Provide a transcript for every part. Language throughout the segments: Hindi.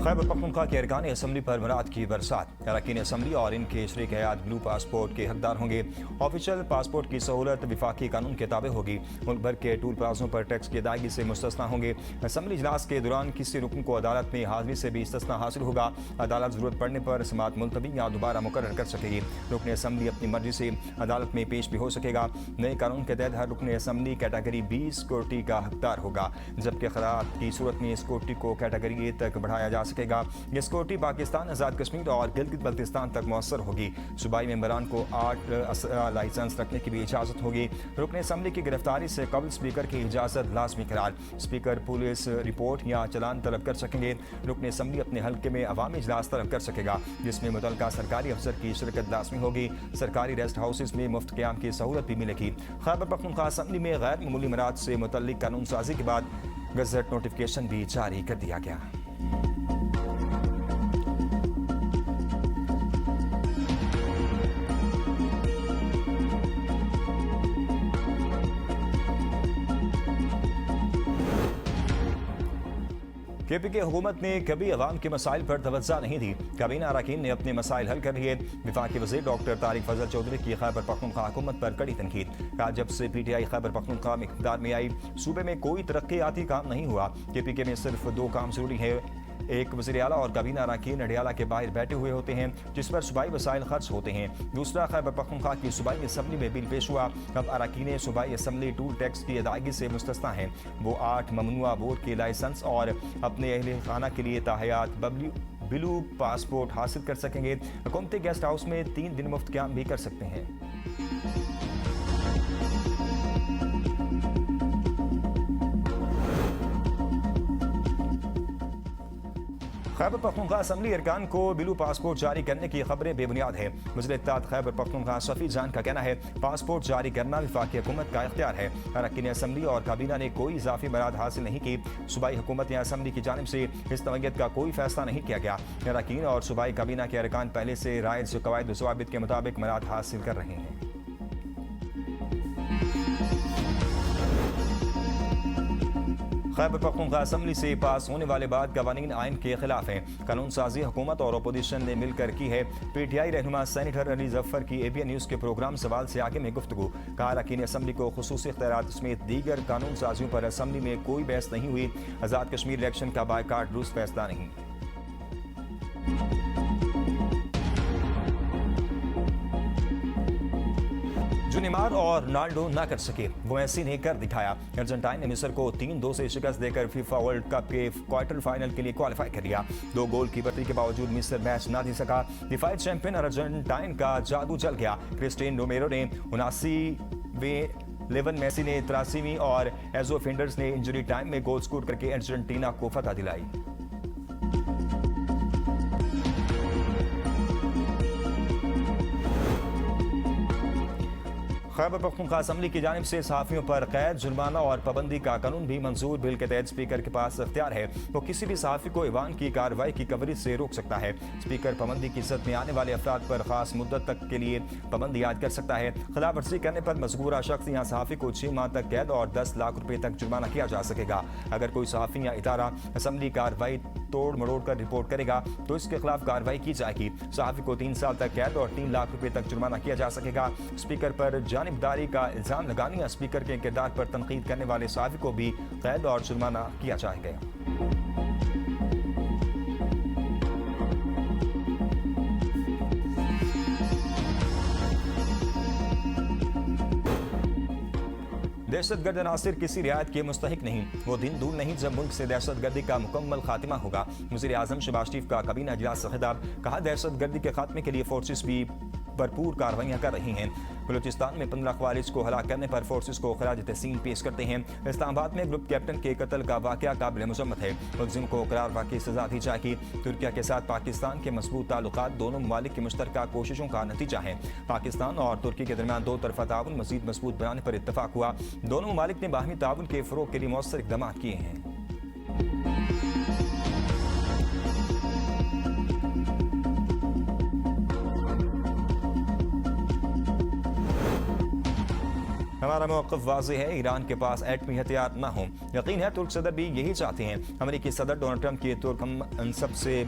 खैबर पख्तूनख्वा के अरकान असम्बली पर मराद की बरसात। अरकान असम्बली और इनके शरीक हयात ब्लू पासपोर्ट के हकदार होंगे। ऑफिशियल पासपोर्ट की सहूलत विफाकी कानून के ताबे होगी। मुल्क भर के टूल प्लाजों पर टैक्स की अदायगी से मुस्तस्ना होंगे। असम्बली इजलास के दौरान किसी रुकन को अदालत में हाजिरी से भी इस्तिस्ना हासिल होगा। अदालत जरूरत पड़ने पर समाअत मुलतवी या दोबारा मुकर्रर कर सकेगी। रुकन असम्बली अपनी मर्जी से अदालत में पेश भी हो सकेगा। नए कानून के तहत हर रुकन असम्बली कैटेगरी बी सिक्योरिटी का हकदार होगा, जबकि खराब की सूरत में सिक्योरिटी को कैटेगरी ए तक बढ़ाया जा सकेगा। ये सिक्योरिटी पाकिस्तान, आज़ाद कश्मीर और गिलगित बल्तिस्तान तक मौसर होगी। सूबाई मेंबरान को 8 लाइसेंस रखने की भी इजाज़त होगी। रुकन असम्बली की गिरफ्तारी से कबल स्पीकर की इजाज़त लाजमी करार। स्पीकर पुलिस रिपोर्ट या चलान तलब कर सकेंगे। रुकन असम्बली अपने हल्के में अवामी इजलास तलब कर सकेगा, जिसमें मुतल्लिका सरकारी अफसर की शिरकत लाजमी होगी। सरकारी रेस्ट हाउसेज में मुफ्त क़याम की सहूलत भी मिलेगी। खैबर पख्तूनख्वा असम्बली में गैर मामूली मराद से मुतल्लिक कानून साजी के बाद गज़ट नोटिफिकेशन भी जारी कर दिया गया। KP की हुकूमत ने कभी अवाम के मसाइल पर तवज्जो नहीं दी। काबीना अरकान ने अपने मसाइल हल कर लिए। विफाकी वज़ीर डॉक्टर तारिक फजल चौधरी की खैबर पख्तूनख्वा हुकूमत पर कड़ी तनकीद। कहा, जब से PTI खैबर पख्तूनख्वा में इक़्तिदार में आई, सूबे में कोई तरक्याती काम नहीं हुआ। KP के में सिर्फ 2 काम जरूरी है। एक, वज़ीर आला और काबीना अरकान अडियाला के बाहर बैठे हुए होते हैं, जिस पर सूबाई वसाइल खर्च होते हैं। दूसरा, खैबर पख्तूनख्वा की सूबाई असम्बली में बिल पेश हुआ। अब अरकान सूबाई असम्बली टूल टैक्स की अदायगी से मुस्तस्ना हैं। वो 8 ममनुआ बोर्ड के लाइसेंस और अपने अहले खाना के लिए ताहयात ब्लू पासपोर्ट हासिल कर सकेंगे। हुकूमती गेस्ट हाउस में 3 दिन मुफ्त क़याम भी कर सकते हैं। खैबर पख्तूनख्वा असम्बली अरकान को ब्लू पासपोर्ट जारी करने की खबरें बेबुनियाद है। वज़ीर इत्तेहाद खैबर पख्तूनख्वा शफी जान का कहना है, पासपोर्ट जारी करना विफाकी हुकूमत का इख्तियार है। अरकान असम्बली और काबीना ने कोई इजाफी मराद हासिल नहीं की। सूबाई हुकूमत या असम्बली की जानिब से इस नौयत का कोई फैसला नहीं किया गया। अरकान और सूबाई काबीना के अरकान पहले से राइज कवायद व ज़वाबित के मुताबिक मराद हासिल कर रहे हैं। खैबर पख्तूनख्वा असम्बली से पास होने वाले बाद कवानीन आइन के खिलाफ हैं। कानून साजी हुकूमत और अपोजिशन ने मिलकर की है। PTI रहनुमा सेनेटर अली जफर की ABN न्यूज़ के प्रोग्राम सवाल से आगे में गुफ्तगू। कहा, अरकान असम्बली को खुसूसी इख्तियारात समेत दीगर कानून साजियों पर असम्बली में कोई बहस नहीं हुई। आज़ाद कश्मीर इलेक्शन का बायकाट दुरुस्त फैसला नहीं। जो नेमार और रोनाल्डो ना कर सके, वो मेसी ने कर दिखाया। अर्जेंटाइन ने मिस्र को 3-2 से शिकस्त देकर फीफा वर्ल्ड कप के क्वार्टर फाइनल के लिए क्वालिफाई कर लिया। 2 गोल की बढ़ती के बावजूद मिस्र मैच ना जीत सका। डिफाइड चैंपियन अर्जेंटाइन का जादू चल गया। क्रिस्टियानो रोमेरो ने 79वें, लेवन मेसी ने 83वीं और एजो फेंडर्स ने इंजरी टाइम में गोल स्कोर करके अर्जेंटीना को फतह दिलाई। खैबर पख्तूनख्वा असम्बली की जानिब से सहाफ़ियों पर कैद, जुर्माना और पाबंदी का कानून भी मंजूर। बिल के तहत स्पीकर के पास इख्तियार है, वो किसी भी सहाफ़ी को ईवान की कार्रवाई की कवरेज से रोक सकता है। स्पीकर पाबंदी की इज्जत में आने वाले अफराद पर खास मुद्दत तक के लिए पाबंदी आयद कर सकता है। खिलाफ वर्जी करने पर मज़कूरा शख्स या सहाफ़ी को 6 माह तक कैद और 10 लाख रुपये तक जुर्माना किया जा सकेगा। अगर कोई सहाफ़ी या इदारा असम्बली कार्रवाई तोड़ मरोड़ कर रिपोर्ट करेगा तो इसके खिलाफ कार्रवाई की जाएगी। सहाफ़ी को 3 साल तक कैद और 3 लाख रुपये तक जुर्माना किया जा सकेगा। स्पीकर पर जानिबदारी का इल्जाम लगाने या स्पीकर के किरदार पर तनकीद करने वाले सहाफ़ी को भी कैद और जुर्माना किया जाएगा। दहशतगर्द अनासिर किसी रियायत के मुस्तहिक नहीं। वो दिन दूर नहीं जब मुल्क से दहशतगर्दी का मुकम्मल खात्मा होगा। वज़ीर आज़म शहबाज शरीफ का काबीना इजलास से खिताब। कहा, दहशतगर्दी के खात्मे के लिए फोर्सेस भी भरपूर कार्रवाइयाँ कर रही हैं। बलूचिस्तान में 15 खवारिज को हलाक करने पर फोर्सेस को खराज तहसीन पेश करते हैं। इस्लामाबाद में ग्रुप कैप्टन के कत्ल का वाक़या काबिल मज़म्मत है। मुलज़िम को करार वाक़ई सजा दी जाएगी। तुर्किया के साथ पाकिस्तान के मजबूत ताल्लुकात दोनों ममालिक की मुश्तरका कोशिशों का नतीजा है। पाकिस्तान और तुर्की के दरमियान 2 तरफ़ा ताउन मज़ीद मजबूत बनाने पर इत्तफाक हुआ। दोनों ममालिक ने बाहमी ताउन के फ़रोग़ के लिए मौसर इक़दाम किए हैं। हमारा मौक़िफ़ वाज़ेह है, ईरान के पास एटमी हथियार न हो। यकीन है तुर्क सदर भी यही चाहते हैं। अमेरिकी सदर डोनाल्ड ट्रंप की तुर्क मनसब से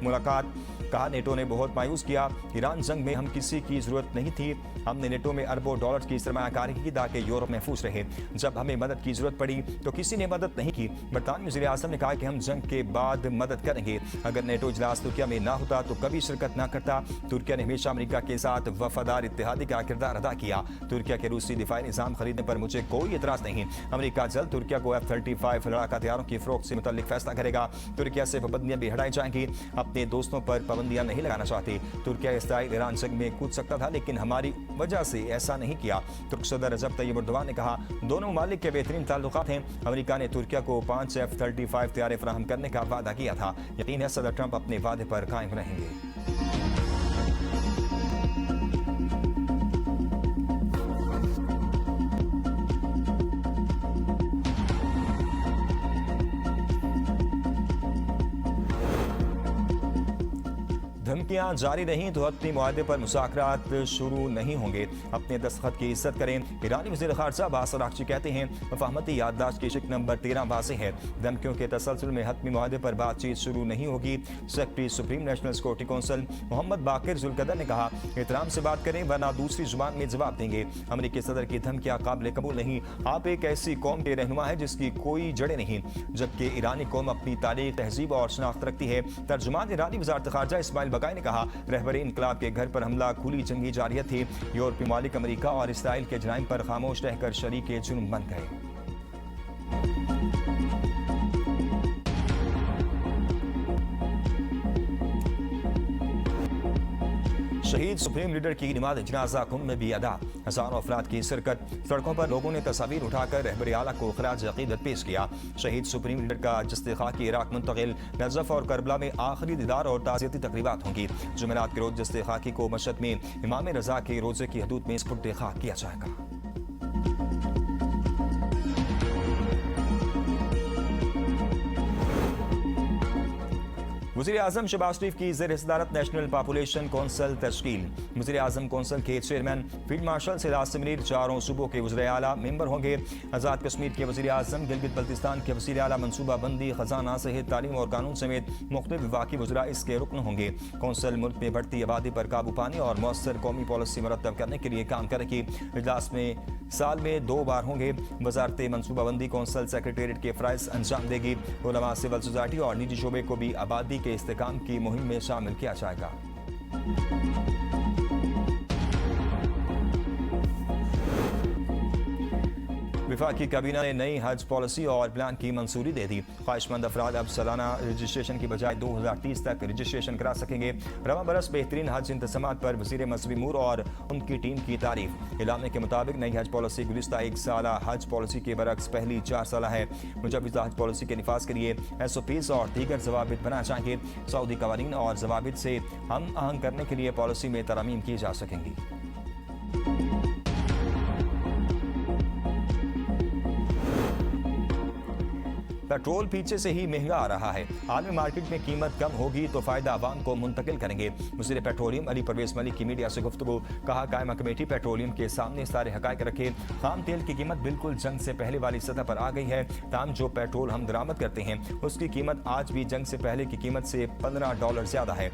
मुलाकात। कहा नेटो ने बहुत मायूस किया, ईरान जंग में हम किसी की जरूरत नहीं थी। हमने नेटो में अरबों डॉलर की सरमायाकारी की ताकि यूरोप महफूज रहे। जब हमें मदद की जरूरत पड़ी तो किसी ने मदद नहीं की। बरतानवी वज़ीर आज़म ने कहा कि हम जंग के बाद मदद करेंगे। अगर नेटो इजलास तुर्किया में ना होता तो कभी शिरकत ना करता। तुर्किया ने हमेशा अमेरिका के साथ वफादार इत्तेहादी का किरदार अदा किया। तुर्किया के रूसी दिफाई निज़ाम खरीदने पर मुझे कोई एतराज़ नहीं। अमेरिका जल्द तुर्किया को F-35 लड़ाका हथियारों की फरोख्त से मुतल्लिक फैसला करेगा। तुर्किया से पाबंदियां भी हटाई जाएंगी। अपने दोस्तों पर पाबंदियां नहीं लगाना चाहती। तुर्किया इसराइल ईरान जंग में कूद सकता था, लेकिन हमारी वजह से ऐसा नहीं किया। तुर्क सदर रजब तैयब एर्दोगान ने कहा दोनों ममालिक के बेहतरीन ताल्लुकात हैं। अमेरिका ने तुर्किया को 5 F-35 तैयारे फराहम करने का वादा किया था। यकीन है सदर ट्रंप अपने वादे पर कायम रहेंगे। धमकियां जारी रहीं तो हतमी मुआहदे पर मुज़ाकरात शुरू नहीं होंगे। अपने दस्तखत की इज्जत करें। ईरानी वज़ीर ख़ारजा अब्बास अराग़ची कहते हैं मफ़ाहमती याददाश्त की शिक नंबर 13 वाज़ेह है। धमकियों के तसलसल में हतमी मुआहदे पर बातचीत शुरू नहीं होगी। Secretary supreme national security council Mohammad Baqir Zolghadr ने कहा एहतराम से बात करें वरना दूसरी जुबान में जवाब देंगे। अमेरिकी सदर की धमकियां काबिल कबूल नहीं। आप एक ऐसी कौम के रहनुमा है जिसकी कोई जड़ें नहीं, जबकि ईरानी कौम अपनी तारीख, तहजीब और शनाख्त रखती है। तर्जुमान ईरानी वज़ारत ख़ारजा इस्माइल बकाई ने कहा रहबरे इनकलाब के घर पर हमला खुली जंगी जारियत थी। यूरोपीय ममालिक अमेरिका और इसराइल के जराइम पर खामोश रहकर शरीके जुर्म बन गए। शहीद सुप्रीम लीडर की नमाज जनाजा कुंभ में भी अदा। हजारों अफराद की शिरकत। सड़कों पर लोगों ने तस्वीर उठाकर रहबर आला को खराज अकीदत पेश किया। शहीद सुप्रीम लीडर का जस्ते खाकी इराक मुंतकिल। नजफ और करबला में आखिरी दीदार और ताज़ियती तकरीबात होंगी। जुमेरात के रोज जस्ते खाकी को मशहद में इमाम रजा के रोजे की हदूद में स्पुर्द खाक किया जाएगा। वज़ीर आज़म शहबाज शरीफ की ज़ेर सदारत नेशनल पॉपुलेशन कौंसिल तश्कील। वज़ीर आज़म कौंसिल के चेयरमैन फील्ड मार्शल सिराज सिमरीर चारों सूबों के वज़ीर आला मेंबर होंगे। आज़ाद कश्मीर के वज़ीर आज़म, गिलगित बल्तिस्तान के वज़ीर आला, मनसूबा बंदी, खजाना, सेहत, तालीम और कानून समेत मुख्तलिफ विभागी वज़रा इसके रुकन होंगे। कौंसिल मुल्क में बढ़ती आबादी पर काबू पाने और मौसर कौमी पॉलिसी मुरतब करने के लिए काम करेगी। इजलास में साल में 2 बार होंगे। वजारत मनसूबाबंदी कौंसिल सेक्रेटेरिएट के फ़राइज़ अंजाम देगी। उलमा, सिविल सोसाइटी और निजी शोबे को भी आबादी के इस्तेकाम की मुहिम में शामिल किया जाएगा। वफाकी काबीना ने नई हज पॉलिसी और प्लान की मंजूरी दे दी। ख्वाहिशमंद अफराद अब सालाना रजिस्ट्रेशन की बजाय 2030 तक रजिस्ट्रेशन करा सकेंगे। रवा बरस बेहतरीन हज इंतज़ामात पर वज़ीर मज़हबी अमूर और उनकी टीम की तारीफ। इलामे के मुताबिक नई हज पॉलिसी गुज़िश्ता 1 साला हज पॉलिसी के बरक्स पहली 4 साला है। मुजवज़ा हज पॉलिसी के निफाज के लिए SOPs और दीगर जवाबित बनाए जाएंगे। सऊदी कवानीन और जवाबित से हम आहंग करने के लिए पॉलिसी में तरमीम की जा सकेंगी। पेट्रोल पीछे से ही महंगा आ रहा है। आलमी मार्केट में कीमत कम होगी तो फायदा आवाम को मुंतकिल करेंगे। वज़ीर पेट्रोलियम अली परवेज मलिक की मीडिया से गुफ्तगू। कहा कायमा कमेटी पेट्रोलियम के सामने सारे हकायक रखे। खाम तेल की कीमत बिल्कुल जंग से पहले वाली सतह पर आ गई है। ताम जो पेट्रोल हम दरामद करते हैं उसकी कीमत आज भी जंग से पहले की कीमत से $15 ज्यादा है।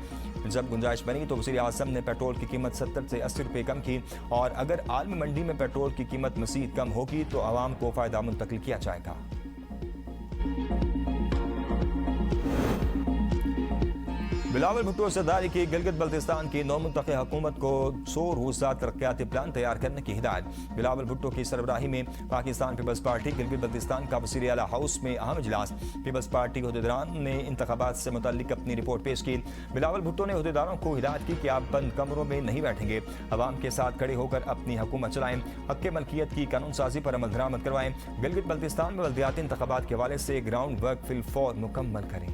जब गुंजाइश बनी तो वज़ीर आज़म ने पेट्रोल की कीमत 70 से 80 रुपये कम की और अगर आलमी मंडी में पेट्रोल की कीमत मज़ीद कम होगी तो आवाम को फायदा मुंतकिल किया जाएगा। बिलावल भुट्टो सरदारी की गिलगित बल्तिस्तान की नौमुंतखब हुकूमत को 100 रोज़ा तरक्याती प्लान तैयार करने की हिदायत। बिलावल भुट्टो की सरबराही में पाकिस्तान पीपल्स पार्टी गिलगित बल्तिस्तान का वज़ीर आला हाउस में अहम इजलास। पीपल्स पार्टी अहदेदारान ने इंतखाबात से मुतल्लिक अपनी रिपोर्ट पेश की। बिलावल भुट्टो ने अहदेदारों को हिदायत की कि आप बंद कमरों में नहीं बैठेंगे, अवाम के साथ खड़े होकर अपनी हुकूमत चलाएं, हक़ मलकियत की कानून साजी पर अमल दरामद करवाएं, गिलगित बल्तिस्तान में बल्दियाती इंतखाबात के हवाले से ग्राउंड वर्क फिलफौर मुकम्मल करें।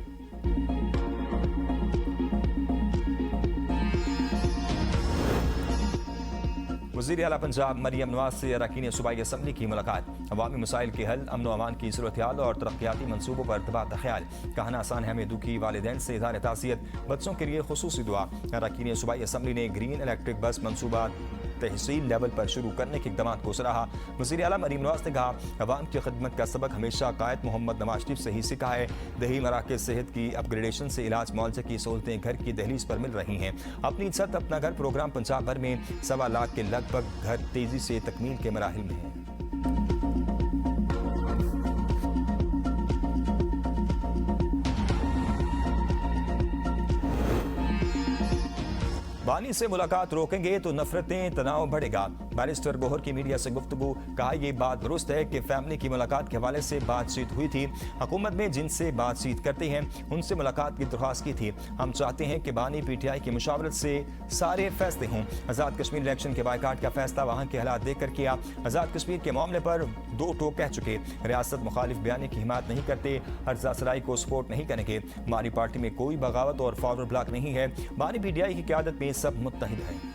वज़ीर आला पंजाब मरियम नवाज से अरकान सूबाई असम्बली की मुलाकात। अवामी मसाइल के हल, अमन व अमान की सूरत हाल और तरक्याती मनसूबों पर तबादला ख्याल। कहना आसान है हमें दुखी वालिदैन से इज़हार ताज़ियत, बच्चों के लिए खुसूसी दुआ। अरकान सूबाई असम्बली ने ग्रीन इलेक्ट्रिक बस मनसूबा तहसील लेवल पर शुरू करने के इक़दाम को सराहा। वज़ीर आला मरीम नवाज ने कहा, अवाम की खिदमत का सबक हमेशा कायद मोहम्मद नवाज शरीफ से ही सीखा है। दही मराकज़ सेहत की अपग्रेडेशन से इलाज मुआवजे की सहूलतें घर की दहलीज पर मिल रही हैं। अपनी इज्जत अपना घर प्रोग्राम पंजाब भर में 1.25 लाख के लगभग घर तेजी से तकमील के मराहिल में है। बानी से मुलाकात रोकेंगे तो नफरतें तनाव बढ़ेगा। बैरिस्टर गोहर की मीडिया से गुफ्तगू, कहा यह बात दुरुस्त है कि फैमिली की मुलाकात के हवाले से बातचीत हुई थी। हुकूमत में जिनसे बातचीत करते हैं उनसे मुलाकात की दरख्वास्त की थी। हम चाहते हैं कि बानी PTI की मुशावरत से सारे फैसले हों। आज़ाद कश्मीर इलेक्शन के बायकाट का फैसला वहाँ के हालात देख कर किया। आज़ाद कश्मीर के मामले पर दो टोक कह चुके, रियासत मुखालिफ बयानी की हिमायत नहीं करते, हर्जा सराई को सपोर्ट नहीं करेंगे। हमारी पार्टी में कोई बगावत और फॉरवर्ड ब्लॉक नहीं है। बानी PTI की क़यादत में सब मुत्तहिद हैं।